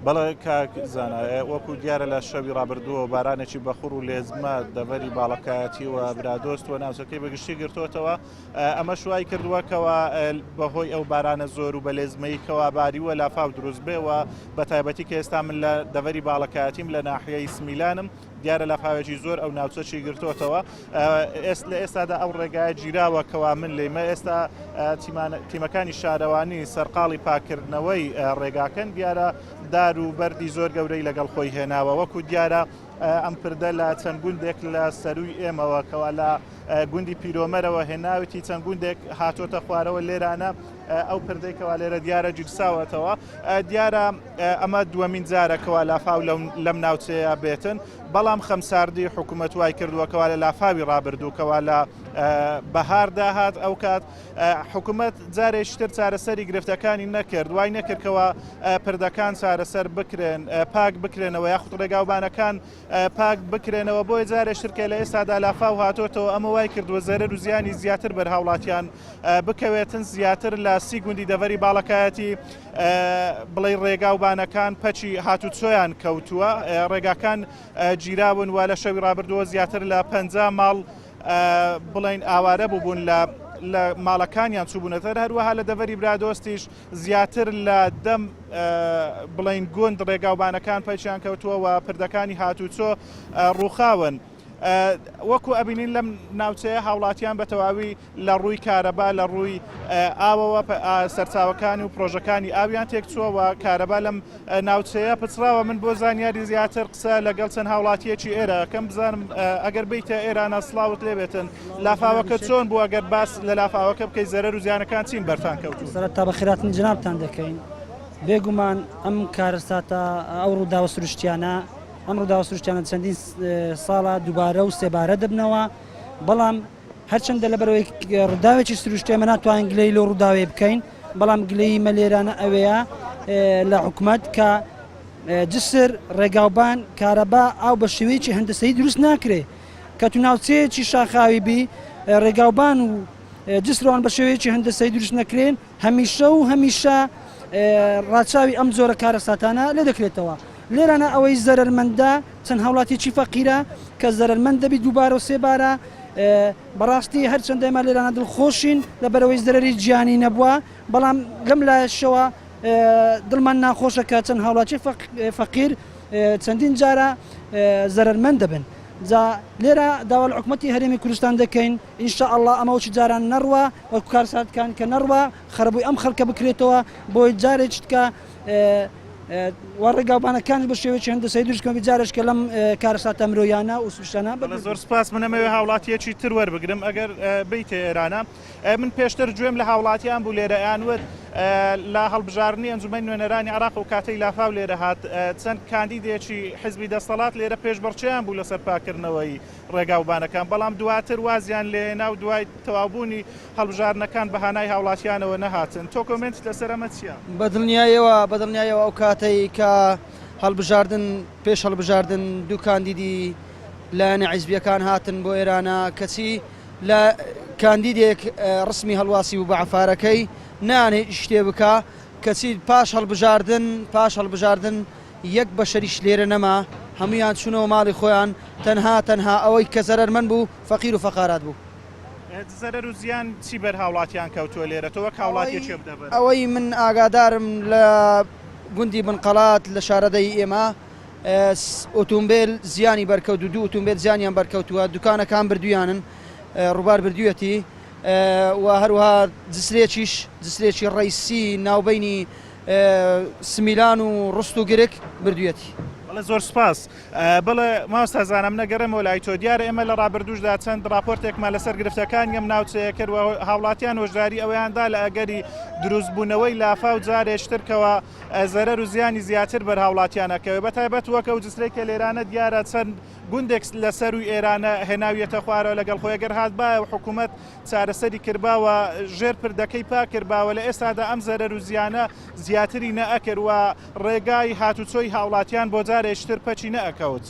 بەڵێ کاکزانە وەکو دیارە لە شەوی ڕابردووە بارانێکی بەخوڕ و لێزمە دەڤەری باڵەکایەتی و برادۆست و ناوچەکەی بەگشتی گرتوتەوە ئەمە شوای کردووەکەوە بەهۆی ئەو بارانە زۆر و بە لێزمەی کەواباریوە لافاو دروست بێەوە بە تایبەتی کە ئێستا من لە دەڤەری باڵەکایەتیم لە ناحیەی سمیلانم دیارە لافاوێکی زۆر ئەو ناوچەی گرتوتەوە لە ئێستادا ئەو ڕێگایە گیراوەکەوا من لێمە ئێستا تیمەکانی شارەوانی سەرقاڵی پاکردنەوەی ڕێگاکەن دیارە دار و بەردی زۆر گەورەی لەگەڵ خۆی هێناوە وەکو دیارە ئەم پردە لە چەند گوندێک لە سەروی ئێمەوەکەوە لە گوندی پیرۆمەرەوە هێناوێتی چەند گوندێک هاتۆتە خوارەوە لێرانە ئەو پردەیکەوە لێرە دیارە جگساوەتەوە دیارە ئەمە دووەمین جارەکەوە لافاو لەم ناوچەیە بێتن بەڵام خەمساردی حکوومەت وای کردووەکەوە لە لافاوی ڕابردووکەوە لە بەهاردا هات ئەو کات حکوومەت جارێکتر چارەسەری گرفتەکانی نەکرد وای نەکردکەوە پردەکان چارەسەر بکرێن پاک بکرێنەوە یاخود ڕێگاوبانەکان پاک بکرێنەوە بۆی جارێکترکە لە ئێستادا لافاو هاتۆتەوە ئەمە وای کردووە زەرەر و زیانی زیاتر بەرهاوڵاتیان بکەوێتن زیاتر لە سی گوندی دەڤەری باڵەکایەتی بڵێ ڕێگاوبانەکان پەچی هاتوچۆیان کەوتووە ڕێگاکان گیراون و لە شەوی ڕابردووە زیاتر لە 50 ماڵ بڵین ئاوارە بووبوون لە ماڵەکانیان چوبوونەتەر هەروەها لە دەڤەری برادۆستیش زیاتر لە دەم بڵین گوند ڕێگاوبانەکان پەچیان کەوتووە و پردەکانی هاتوچۆ ڕووخاون. وەکو ئەبینین لەم ناوچەیە هاوڵاتیان بە تەواوی لە ڕووی کارەبا لە ڕووی ئاوەوە سەرچاوەکانی و پرۆژەکانی ئاویان تێکچووەوە کارەبا لەم ناوچەیە پچراوە من بۆ زانیاری زیاتر قسە لەگەڵ چەند هاوڵاتیەکی ئێرە کەم بزانم ئەگەر بیتە ئێرانە سڵاوت لێبێتن لافاوەکە چۆن بوو ئەگەر باس لە لافاوەکە بکەی زەرەر و زیانەکان چین بەرتان کەوتووە سەرەتا بە خێراتن جنابتان دەکەین بێگومان ئەم کارەساتە ئەو ڕووداوە سروشتیانە ئەم ڕووداوە سروشتیانە چەندین ساڵە دووبارە و سێبارە دەبنەوە بەڵام هەرچەندە لەبەرەوەی ڕووداوێکی سروشتێمە ناتوانین گلەی لەو ڕووداوێ بکەین بەڵام گلەی مەلێرانە ئەوەیە لە حکوومەت کە جسر ڕێگاوبان کارەبا ئاو بە شێوەیەکی هەندەسەیی دروست ناکرێ کە تو ناوچەیەکی شاخاوی بی ڕێگاوبان و جسرەوان بە شێوەیەکی هەندەسەیی دروست نەکرێن هەمیشە ڕاچاوی ئەم جۆرە کارەساتانە لێ دەکرێتەوە لێرانە ئەوەی زەرمەندە چەند هاوڵاتێکی فەقیرە کە زەرمەند دەبی دووبارە و سێبارە بەڕاستی هەرچەندە ئێمە لێرانە دڵخۆشین لەبەرەوەی زەرەری گیانی نەبووە بەڵام لەم لایەشەوە دڵمان ناخۆشە کە چەند هاوڵاتی فەقیر چەندین جارە زەرمەند دەبن جا لێرە داوا لە حکوومەتی هەرێمی کوردستان دەکەین ئینشاءالله ئەمە وەکی جاران نەڕوە وەکو کارساتکان کە نەڕوە خەرەبووی ئەم خەڵکە بکرێتەوە بۆی جارێک کە ڕێگاوبانەکانی بە شێوەیەکی هەندەسەیی دروستکەم جارش کە لەم کارەساتە مرۆیانە و سوشتانە زۆر سپاس منەمەوێ هاوڵاتیەکی تر وەربگرم ئەگەر بیتە ئێرانە من پێشتر گوێم لە هاوڵاتیان بوو لێرە یانوت لە هەڵبژاردننی ئەنجومەنی نوێنەرانی عراق و کاتەی لافاو لێرە هات چەند کاندیدێکی حزبی دەسەڵات لێرە پێشبڕچیان بوو لەسەر پاکردنەوەی ڕێگاوبانەکان بەڵام دواتر وازیان لێنا و دوای تەواوبوونی هەڵبژاردنەکان بەهانای هاوڵاتیانەوە نەهاتن تۆ کۆمنت لەسەر ئەمە چییە؟ بەدڵنیایەوە ئەو کاتەی کە هەڵبژاردن پێش هەڵبژاردن دوو کاندیدی لایەنە حیزبیەکان هاتن بۆ ئێرانە کەچی لە کاندیدێک ڕسمی هەڵواسی و بە عەفارەکەی نانێ شتێ بکە کەچی پاش هەڵبژاردن یەک بەشەریش لێرە نەما هەمویان چوونەوە ماڵی خۆیان تەنها ئەوەی کە زەرەرمەند بوو فەقیر و فەقارات بوو زەرەر و زیان چی بەر هاوڵاتیان کەوتووە لێرە تۆ وەک هاوڵاتیەکی بدەبەر ئەوەی من ئاگادارم لە گوندی بنقەڵات لە شارەدەی ئێمە ئۆتۆمبیل زیانی بەرکەوت و دوو ئۆتۆمبیل زیانیان بەرکەوتووە دوکانەکان بردویانن ڕووبار بردوویەتی و هەروەها جسرێکی ڕیسی ناوبینی سمیلان و ڕست و گرک بردوویەتی زۆر سپاس بڵێ ماوەستازانم نەگەڕێمەوە لای تۆ دیارە ئێمە لە ڕابردوشدا چەند راپۆرتێکمان لەسەر گرفتەکانی ئەم ناوچەیە کردوە هاوڵاتیان هۆژداری ئەوەیاندا لە ئەگەری دروستبوونەوەی لافاو جارێشترکەوە زەرەر و زیانی زیاتر بەر هاوڵاتیانەکەوێ بەتایبەت وەکە و جسرێکە لێرانە دیارە چەند گوندێک لەسەر و ئێرانە هێناویەتە خوارەوە لەگەڵ خۆی گەر هات با و حکوومەت چارەسەری کردباوە ژێر پردەکەی پاکردباوە لە ئێستادا ئەم زەرەر و زیانە زیاتری نەئەکرد و ڕێگای هاتوچۆی هاوڵاتیان بۆ جارێشتر پەچی نەئەکەوت.